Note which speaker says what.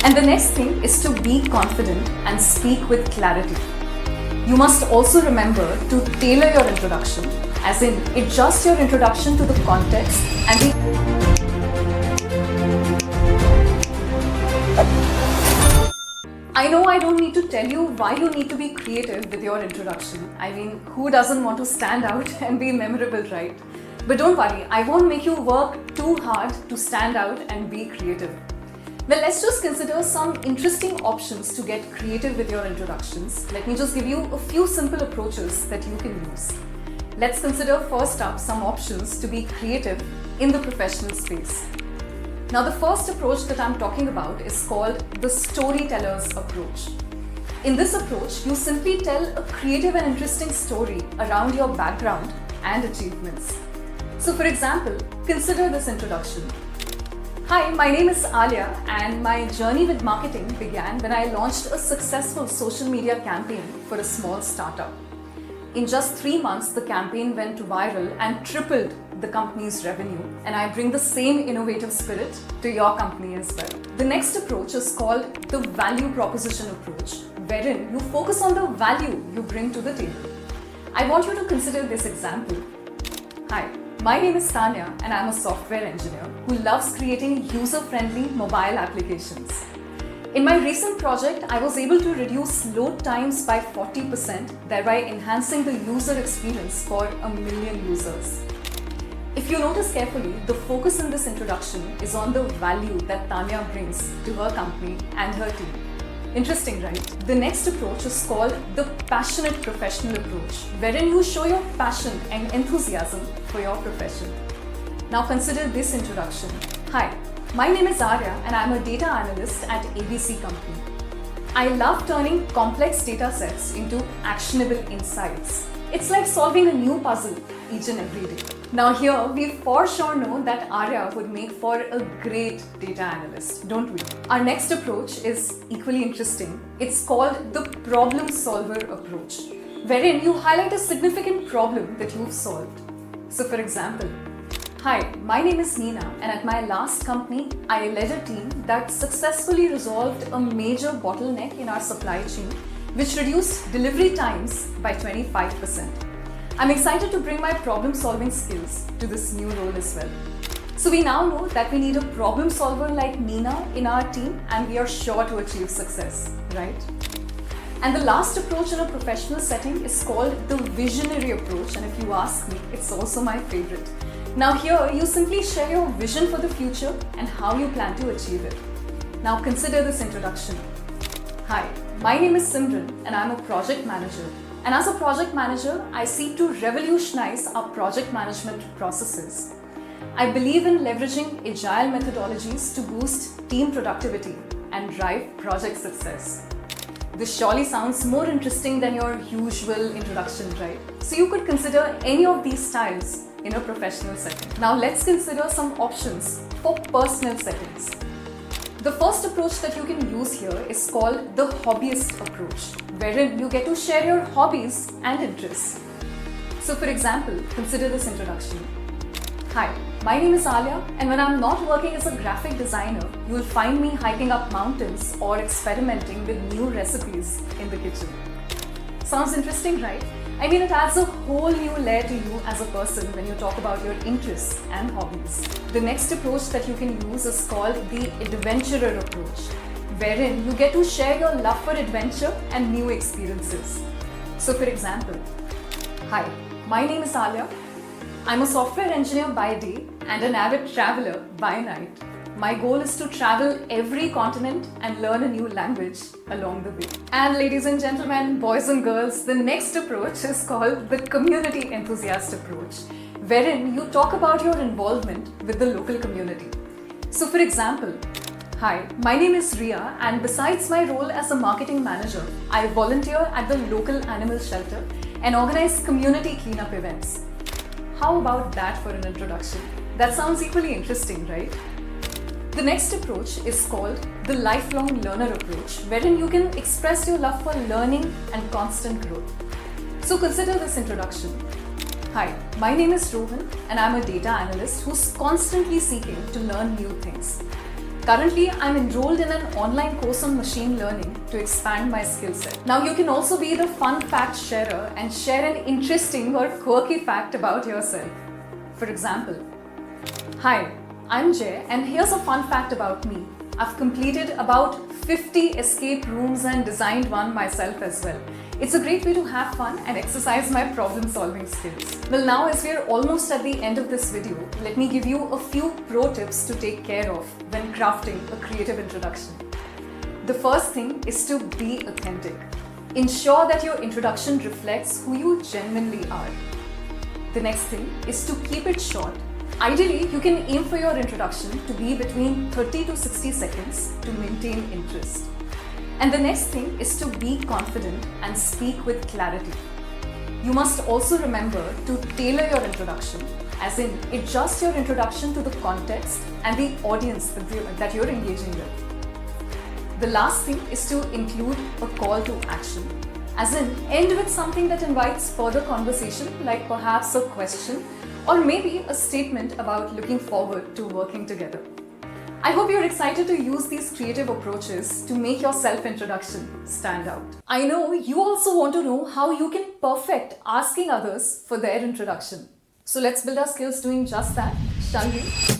Speaker 1: And the next thing is to be confident and speak with clarity. You must also remember to tailor your introduction, as in adjust your introduction to the context and I know I don't need to tell you why you need to be creative with your introduction. I mean, who doesn't want to stand out and be memorable, right? But don't worry, I won't make you work too hard to stand out and be creative. Well, let's just consider some interesting options to get creative with your introductions. Let me just give you a few simple approaches that you can use. Let's consider first up some options to be creative in the professional space. Now, the first approach that I'm talking about is called the storyteller's approach. In this approach, you simply tell a creative and interesting story around your background and achievements. So, for example, consider this introduction. Hi, my name is Alia, and my journey with marketing began when I launched a successful social media campaign for a small startup. In just 3 months, the campaign went viral and tripled the company's revenue, and I bring the same innovative spirit to your company as well. The next approach is called the value proposition approach, wherein you focus on the value you bring to the table. I want you to consider this example. Hi, my name is Tanya, and I'm a software engineer who loves creating user-friendly mobile applications. In my recent project, I was able to reduce load times by 40%, thereby enhancing the user experience for 1 million users. If you notice carefully, the focus in this introduction is on the value that Tanya brings to her company and her team. Interesting, right? The next approach is called the passionate professional approach, wherein you show your passion and enthusiasm for your profession. Now consider this introduction. Hi, my name is Arya, and I'm a data analyst at ABC Company. I love turning complex data sets into actionable insights. It's like solving a new puzzle each and every day. Now here, we for sure know that Arya would make for a great data analyst, don't we? Our next approach is equally interesting. It's called the problem solver approach, wherein you highlight a significant problem that you've solved. So for example, hi, my name is Neena, and at my last company, I led a team that successfully resolved a major bottleneck in our supply chain, which reduced delivery times by 25%. I'm excited to bring my problem-solving skills to this new role as well. So we now know that we need a problem solver like Neena in our team, and we are sure to achieve success, right? And the last approach in a professional setting is called the visionary approach, and if you ask me, it's also my favorite. Now here, you simply share your vision for the future and how you plan to achieve it. Now consider this introduction. Hi, my name is Simran, and I'm a project manager. And as a project manager, I seek to revolutionize our project management processes. I believe in leveraging agile methodologies to boost team productivity and drive project success. This surely sounds more interesting than your usual introduction, right? So you could consider any of these styles in a professional setting. Now let's consider some options for personal settings. The first approach that you can use here is called the hobbyist approach, wherein you get to share your hobbies and interests. So for example, consider this introduction. Hi, my name is Alia, and when I'm not working as a graphic designer, you will find me hiking up mountains or experimenting with new recipes in the kitchen. Sounds interesting, right? I mean, it adds a whole new layer to you as a person when you talk about your interests and hobbies. The next approach that you can use is called the adventurer approach, wherein you get to share your love for adventure and new experiences. So for example, hi, my name is Alia. I'm a software engineer by day and an avid traveler by night. My goal is to travel every continent and learn a new language along the way. And ladies and gentlemen, boys and girls, the next approach is called the community enthusiast approach, wherein you talk about your involvement with the local community. So for example, hi, my name is Ria, and besides my role as a marketing manager, I volunteer at the local animal shelter and organize community cleanup events. How about that for an introduction? That sounds equally interesting, right? The next approach is called the lifelong learner approach, wherein you can express your love for learning and constant growth. So consider this introduction. Hi, my name is Rohan, and I'm a data analyst who's constantly seeking to learn new things. Currently, I'm enrolled in an online course on machine learning to expand my skill set. Now, you can also be the fun fact sharer and share an interesting or quirky fact about yourself. For example, hi, I'm Jay, and here's a fun fact about me. I've completed about 50 escape rooms and designed one myself as well. It's a great way to have fun and exercise my problem-solving skills. Well, now as we're almost at the end of this video, let me give you a few pro tips to take care of when crafting a creative introduction. The first thing is to be authentic. Ensure that your introduction reflects who you genuinely are. The next thing is to keep it short. Ideally, you can aim for your introduction to be between 30 to 60 seconds to maintain interest. And the next thing is to be confident and speak with clarity. You must also remember to tailor your introduction, as in adjust your introduction to the context and the audience that you're engaging with. The last thing is to include a call to action, as in end with something that invites further conversation, like perhaps a question or maybe a statement about looking forward to working together. I hope you're excited to use these creative approaches to make your self-introduction stand out. I know you also want to know how you can perfect asking others for their introduction. So let's build our skills doing just that, shall we?